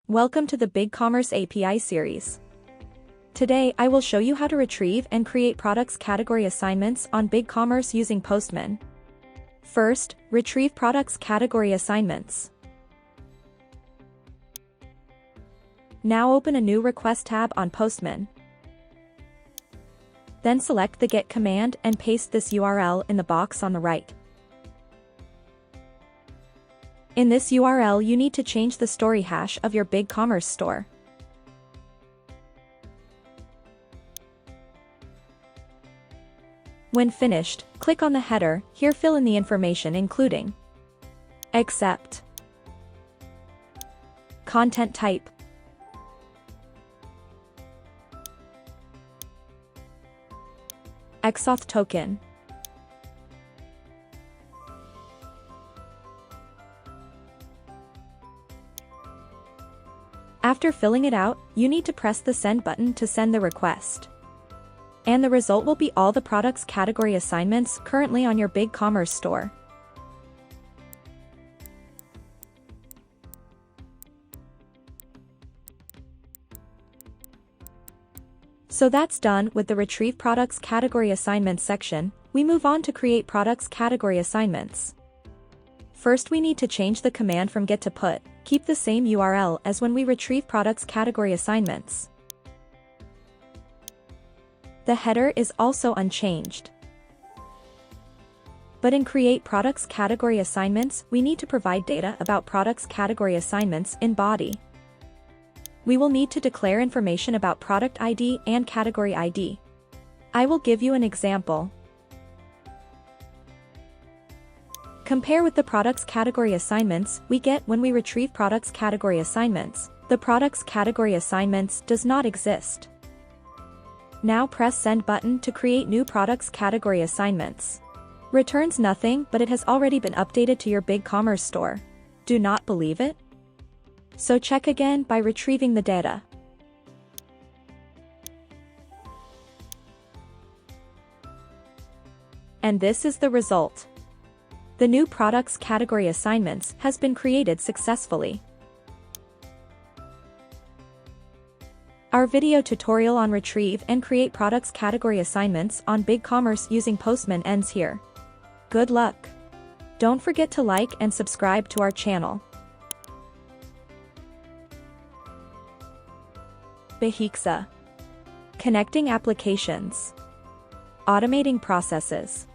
Welcome to the BigCommerce API series. Today I will show you how to retrieve and create products category assignments on BigCommerce using Postman. First, retrieve products category assignments. Now open a new request tab on Postman. Then select the Get command and paste this URL in the box on the right. In this URL you need to change the story hash of your BigCommerce store. When finished, click on the header. Here fill in the information including accept, content type, XAuth token, After filling it out, you need to press the Send button to send the request. And the result will be all the products category assignments currently on your BigCommerce store. So that's done with the Retrieve Products Category Assignments section. We move on to create products category assignments. First we need to change the command from get to put. Keep the same URL as when we retrieve products category assignments. The header is also unchanged. But in create products category assignments, we need to provide data about products category assignments in body. We will need to declare information about product ID and category ID. I will give you an example. Compare with the products category assignments we get when we retrieve products category assignments. The products category assignments does not exist. Now press Send button to create new products category assignments. Returns nothing, but it has already been updated to your BigCommerce store. Do not believe it? So check again by retrieving the data. And this is the result. The new products category assignments has been created successfully. Our video tutorial on retrieve and create products category assignments on BigCommerce using Postman ends here. Good luck! Don't forget to like and subscribe to our channel. BigCommerce. Connecting applications. Automating processes.